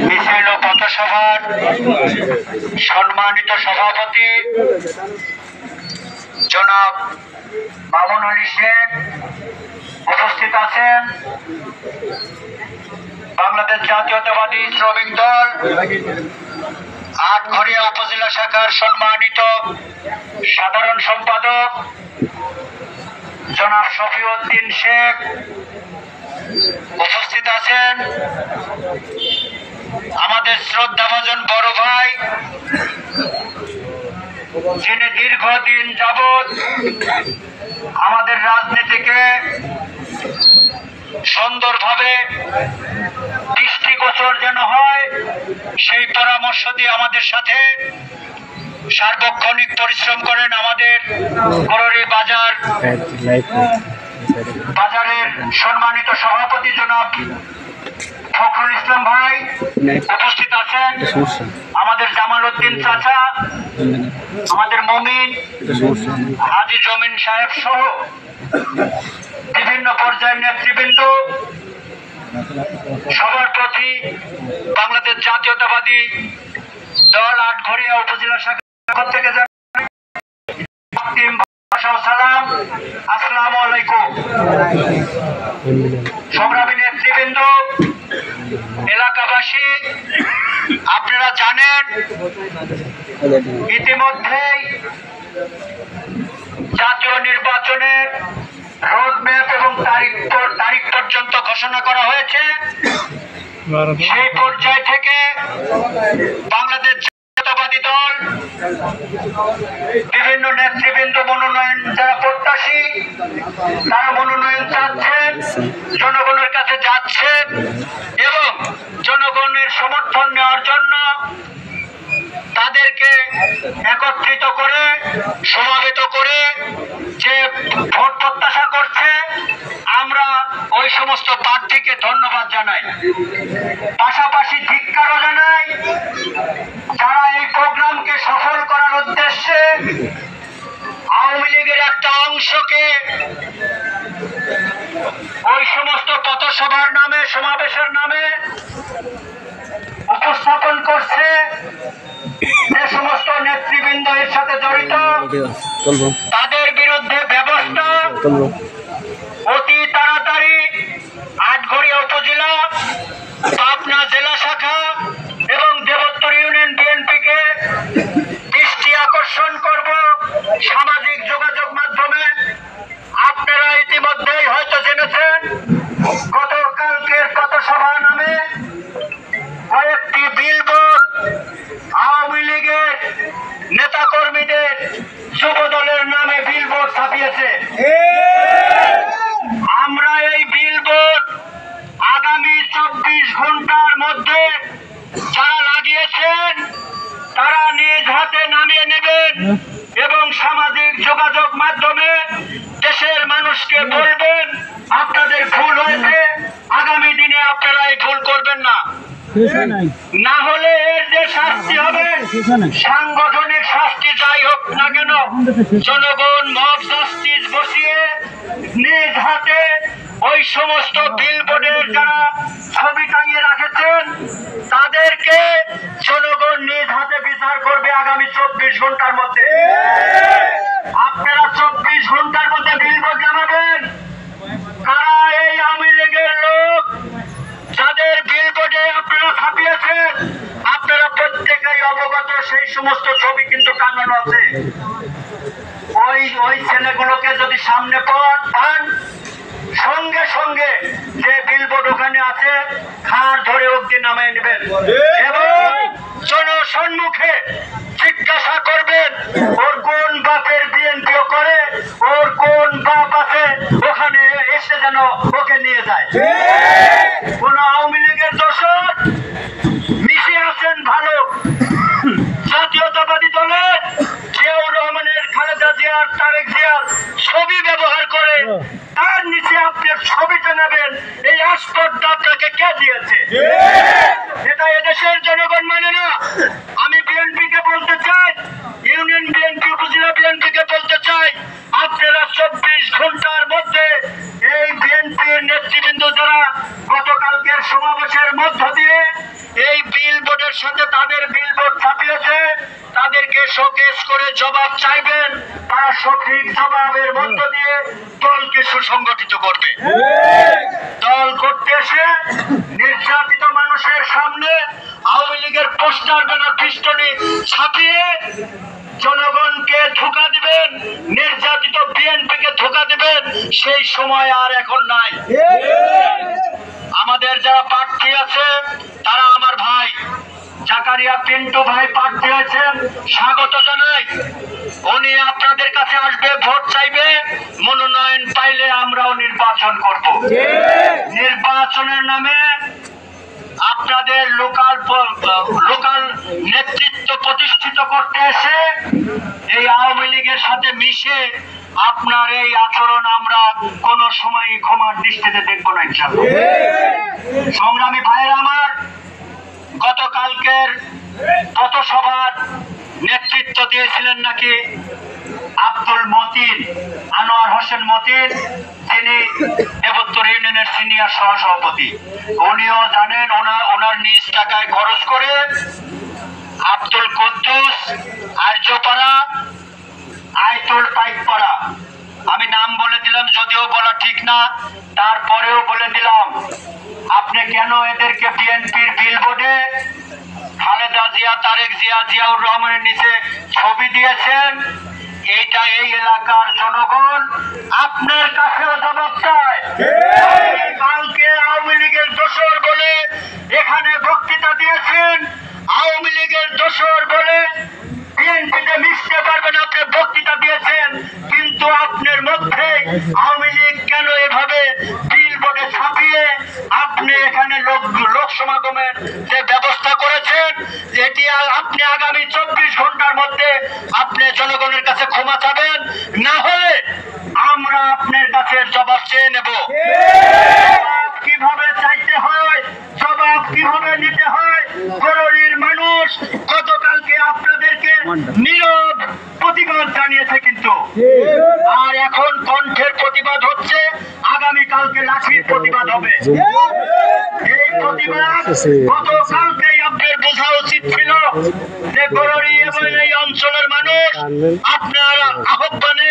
মিছিল ও পথসভার সম্মানিত সভাপতি জনাব মামুন আলী শেখ উপস্থিত আছেন। বাংলাদেশ জাতীয়তাবাদী শ্রমিক দল আটঘরিয়া উপজেলা শাখার সম্মানিত সাধারণ সম্পাদক জনাব শফিউদ্দিন শেখ উপস্থিত আছেন। আমাদের শ্রদ্ধাভাজন বড় ভাই, যিনি দীর্ঘদিন যাবৎ আমাদের রাজনীতিকে সুন্দরভাবে দৃষ্টিগোচর যেন হয় সেই পরামর্শ দিয়ে আমাদের সাথে সার্বক্ষণিক পরিশ্রম করেন। আমাদের গরুরি বাজারের সম্মানিত সভাপতি জনাব ফখরুল ইসলাম ভাই উপস্থিত আছেন। আমাদের জামাল উদ্দিন চাচা, আমাদের মমিন হাজি জমিন সাহেব সহ বিভিন্ন পর্যায়ের নেতৃবৃন্দ, সবার প্রতি বাংলাদেশ জাতীয়তাবাদী দল আটঘরিয়া উপজেলা শাখা থেকে সালাম, আসসালামু আলাইকুম। সংগ্রামী নেতৃবৃন্দ, এলাকাবাসী, আপনারা জানেন ইতিমধ্যেই জাতীয় নির্বাচনের রোডম্যাপ এবং তারিখ পর্যন্ত ঘোষণা করা হয়েছে। সেই পর্যায় থেকে বাংলাদেশ জাতীয়তাবাদী দল বিভিন্ন নেতৃবৃন্দ মনোনয়ন, যারা প্রত্যাশী তারা মনোনয়ন চাচ্ছেন, জনগণের কাছে যাচ্ছেন এবং জনগণের সমর্থন নেওয়ার জন্য তাদেরকে একত্রিত করে সমাবেত করে যে ভোট প্রত্যাশা করছে, আমরা ওই সমস্ত প্রার্থীকে ধন্যবাদ জানাই, পাশাপাশি ধিক্কারও জানাই যারা এই প্রোগ্রামকে সফল করার উদ্দেশ্যে আওয়ামী লীগের একটা অংশকে ওই সমস্ত পথসভার নামে, সমাবেশের নামে উপস্থাপন করছে। যে সমস্ত নেতৃবৃন্দ এর সাথে জড়িত তাদের বিরুদ্ধে ব্যবস্থা অতি তাড়াতাড়ি আটঘরিয়া উপজেলা, পাবনা জেলা শাখা এবং দেবোত্তর ইউনিয়ন বিএনপিকে দৃষ্টি আকর্ষণ করব সামাজিক যোগাযোগ মাধ্যমে। আপনারা ইতিমধ্যেই হয়তো জেনেছেন গতকালকের পথসভা নামে কয়েকটি বিলবোর্ড আওয়ামী লীগের নেতাকর্মীদের যুব দলের নামে বিলবোর্ড ছাপিয়েছে। আমরা এই বিলবোর্ড আগামী 24 ঘন্টার মধ্যে যারা লাগিয়েছেন তারা নিজ হাতে নামিয়ে নেবেন এবং সামাজিক যোগাযোগ মাধ্যমে দেশের মানুষকে বলবেন আপনাদের ভুল হয়েছে, আগামী দিনে আপনারা এই ভুল করবেন না। না হলে এর যে শাস্তি হবে, সাংগঠনিক শাস্তি যাই হোক না কেন, জনগণ মব জাস্টিস বসিয়ে নিজ হাতে ওই সমস্ত বিলবোর্ডের যারা ছবি টাঙিয়ে রাখেছেন তাদেরকে জনগণ নিজ হাতে বিচার করবে আগামী 24 ঘন্টার মধ্যে। আপনারা 24 ঘন্টার মধ্যে বিলবোর্ড জানাবেন কারা এই আওয়ামী লীগের লোক যাদের বিলবোর্ডে আপনারা ছাপিয়েছেন। আপনারা প্রত্যেকেই অবগত, সেই সমস্ত ছবি কিন্তু টাঙানো আছে। ওই ছেলেগুলোকে যদি সামনে পান, সঙ্গে সঙ্গে যে বিলবোর্ড ওখানে আছে ঘাড় ধরে অব্দি নামায় নেবেন এবং জনসম্মুখে জিজ্ঞাসা করবেন ওর কোন বাপের বিএনপিও করে, ওর কোন বাপ আছে ওখানে এসে যেন ওকে নিয়ে যায়। কোন আওয়ামী লীগের দোষর মিশে আছেন ভালো জাতীয়তাবাদী দলের জিয়াউর রহমানের, খালেদা জিয়ার, তারেক জিয়ার ছবি ব্যবহার করে তার নিচে আপনার ছবিটা নেবেন, এই আস্পর্ধা আপনাকে কে দিয়েছে? এটা এদেশের জনগণ মানে না। আমি বিএনপিকে বলতে চাই, ইউনিয়ন বিএনপি, উপজেলা বিএনপিকে বলতে চাই, আপনারা 24 ঘন্টার মধ্যে এই বিএনপির নেতৃবৃন্দ যারা গতকালকের সমাবেশের মধ্য দিয়ে সাথে তাদের বিলবোর্ড ছাপিয়েছে, তাদেরকে শোকেস করে জবাব চাইবেন। তারা সঠিক জবাবের মধ্য দিয়ে দলকে সুসংগঠিত করবে। দল করতে এসে নির্যাতিত মানুষের সামনে আওয়ামী লীগের পোস্টার ব্যানার পিস্টনে ছাপিয়ে জনগণকে ধোঁকা দিবেন, নির্যাতিত বিএনপিকে ধোঁকা দিবেন, সেই সময় আর এখন নাই। আমাদের যারা প্রার্থী আছে তারা আমার ভাই জাকারিয়া পিন্টু ভাই প্রার্থী হয়েছেন, স্বাগত জানাই। উনি আপনাদের কাছে আসবে, ভোট চাইবে, মনোনয়ন পাইলে আমরাও নির্বাচন করব। নির্বাচনের নামে আপনাদের লোকাল নেতৃত্ব প্রতিষ্ঠিত করতে এসে এই আওয়ামী লীগের সাথে মিশে আপনার এই আচরণ আমরা কোন সময় ক্ষমার দৃষ্টিতে দেখবো না ইনশাআল্লাহ। সংগ্রামী ভাইয়ের আমার, গতকালকের পথসভার নেতৃত্ব দিয়েছিলেন নাকি আব্দুল মতিন, আনোয়ার হোসেন মতিন, যিনি দেবোত্তর ইউনিয়নের সিনিয়র সহসভাপতি। উনিও জানেন ওনার নিজ টাকায় খরচ করে আব্দুল কুদ্দুস, আর্যপাড়া, আইতুল পাইকপাড়া, আমি নাম বলে দিলাম, যদিও বলা ঠিক না, তারপরেও বলে দিলাম, আপনি কেন এদেরকে বিএনপির বিলবোর্ডে খালেদা জিয়া, তারেক জিয়া, জিয়াউর রহমানের নিচে ছবি দিয়েছেন? এইটা এই এলাকার জনগণ আপনার কাছেও জবাব চায়। কালকে আওয়ামী লীগের দোসর বলে এখানে বক্তৃতা দিয়েছেন, আওয়ামী লীগের দোসর বলে বিএনপিতে মিশতে পারবেন, আপনি বক্তৃতা দিয়েছেন, কিন্তু আপনার মধ্যে আওয়ামী লীগ কেন এভাবে বিলবোর্ডে ছাপিয়ে আপনি এখানে লোক সমাগমের যে ব্যবস্থা করেছেন, এটি আপনি আগামী 24 ঘন্টার মধ্যে আপনি জনগণের কাছে ক্ষমা চাবেন, না হলে আমরা আপনার কাছে জবাব চেয়ে নেব। কিভাবে চাইতে হয়, জবাব কিভাবে নিতে হয়, গরুর মানুষ গতকালকে আপনাদেরকে নীরব প্রতিবাদ জানিয়েছে, কিন্তু আর এখন কণ্ঠের প্রতিবাদ হচ্ছে, আগামীকালকে লাঠির প্রতিবাদ হবে। এই প্রতিবাদ গতকালকেই আপনার বোঝা উচিত ছিল যে গরুরি এবং এই অঞ্চলের মানুষ আপনার আহ্বানে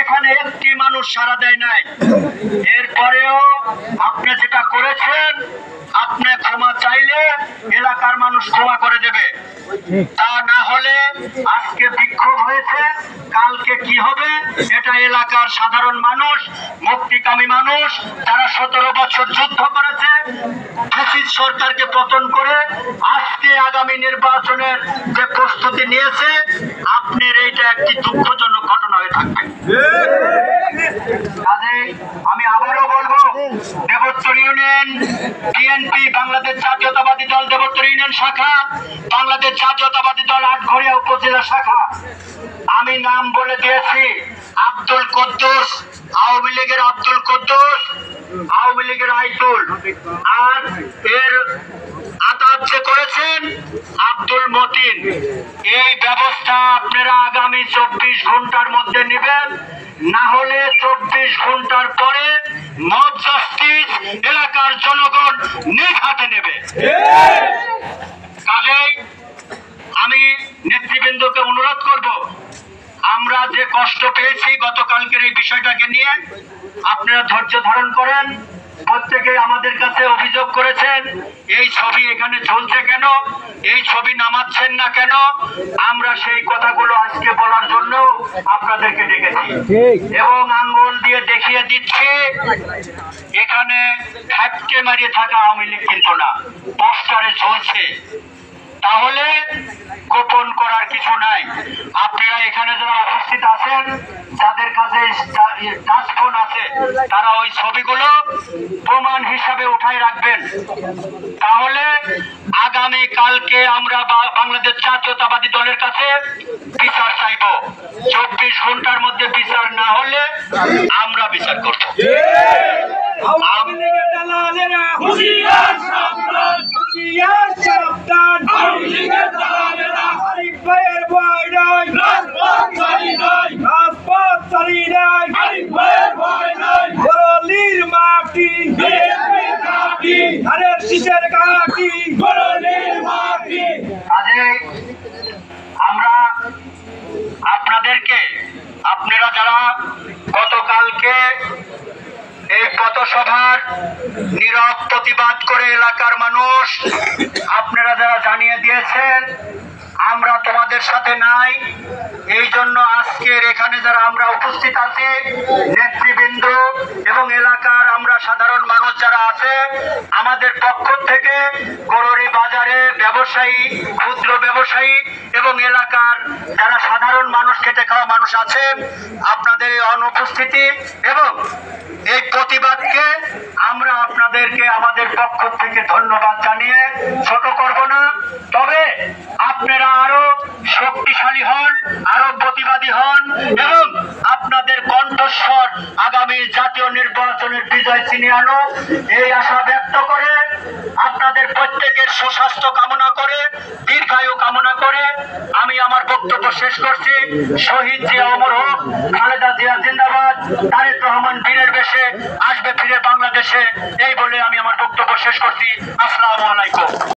এখানে একটি মানুষ সাড়া দেয় নাই। এরপরেও আপনি যেটা করেছেন, আপনি ক্ষমা চাইলে এলাকার মানুষ ক্ষমা করে দেবে, তা না হলে আজকে বিক্ষোভ হয়েছে, কালকে কি হবে এটা এলাকার সাধারণ মানুষ, মুক্তিকামী মানুষ, যারা 17 বছর যুদ্ধ করেছে, ফ্যাসিস্ট সরকারকে পতন করে আজকে আগামী নির্বাচনের যে প্রস্তুতি নিয়েছে, আপনার এইটা একটি দুঃখজনক ঘটনা হয়ে থাকবে। কাজেই আমি আবারও বলবো, দেবোত্তর ইউনিয়ন বিএনপি, বাংলাদেশ জাতীয়তাবাদী দল দেবোত্তর ইউনিয়ন শাখা, বাংলাদেশ জাতীয়তাবাদী দল আটঘরিয়া উপজেলা শাখা, আমি নাম বলে দিয়েছি আব্দুল কুদ্দুস, আওয়ামী লীগের আব্দুল কুদ্দুস, আওয়ামী লীগের আইতুল, আর এর আতাত যে করেছেন আব্দুল মতিন। এই ব্যবস্থা আপনারা আগামী 24 ঘন্টার মধ্যে নেবেন, না হলে 24 ঘন্টার পরে মব জাস্টিস এলাকার জনগণ নিজ হাতে নেবে। কাজেই আমি নেতৃবৃন্দকে অনুরোধ করব, আমরা যে কষ্ট পেয়েছি গতকালকের এই বিষয়টাকে নিয়ে, আপনারা ধৈর্য ধারণ করেন। প্রত্যেকে আমাদের কাছে অভিযোগ করেছেন, এই ছবি এখানে ঝুলছে কেন, এই ছবি নামাচ্ছেন না কেন, আমরা সেই কথাগুলো আজকে বলার জন্য আপনাদেরকে ডেকেছি এবং আঙ্গুল দিয়ে দেখিয়ে দিচ্ছি, এখানে ঘাটকে মারিয়ে থাকা আওয়ামী লীগ কিন্তু না, পোস্টারে ঝুলছে। তাহলে গোপন করার কিছু নাই। আপনারা এখানে যারা উপস্থিত আছেন, যাদের কাছে টাচফোন আছে, তারা ওই ছবিগুলো প্রমাণ হিসাবে উঠাই রাখবেন। তাহলে আগামী কালকে আমরা বাংলাদেশ জাতীয়তাবাদী দলের কাছে বিচার চাইব। 24 ঘন্টার মধ্যে বিচার না হলে আমরা বিচার করব। মাটি সভার নীরব প্রতিবাদ করে এলাকার মানুষ আপনারা যারা জানিয়ে দিয়েছেন আমরা তোমাদের সাথে নাই, এই জন্য আজকের এখানে যারা আমরা উপস্থিত আছি নেতৃবৃন্দ এবং এলাকার আমরা সাধারণ মানুষ যারা আছে আমাদের পক্ষ থেকে গরুরি বাজারে ব্যবসায়ী, ক্ষুদ্র ব্যবসায়ী এবং এলাকার যারা সাধারণ মানুষ, খেটে খাওয়া মানুষ আছে, আপনাদের এই অনুপস্থিতি এবং এই প্রতিবাদকে আমরা আপনাদেরকে আমাদের পক্ষ থেকে ধন্যবাদ জানিয়ে ছোট করব না। তবে আপনারা আরো শক্তিশালী হন, আরো প্রতিবাদী হন এবং আপনাদের কণ্ঠস্বর আগামী জাতীয় নির্বাচনের বিজয় ছিনিয়ে আনো, এই আশা ব্যক্ত করে আপনাদের প্রত্যেকের সুস্বাস্থ্য কামনা করে, দীর্ঘায়ু কামনা করে আমি আমার বক্তব্য শেষ করছি। শহীদ জিয়া অমর হোক, খালেদা জিয়া জিন্দাবাদ, তারেক রহমান বীরের বেশে আসবে ফিরে বাংলাদেশে, এই বলে আমি আমার বক্তব্য শেষ করছি। আসসালামু আলাইকুম।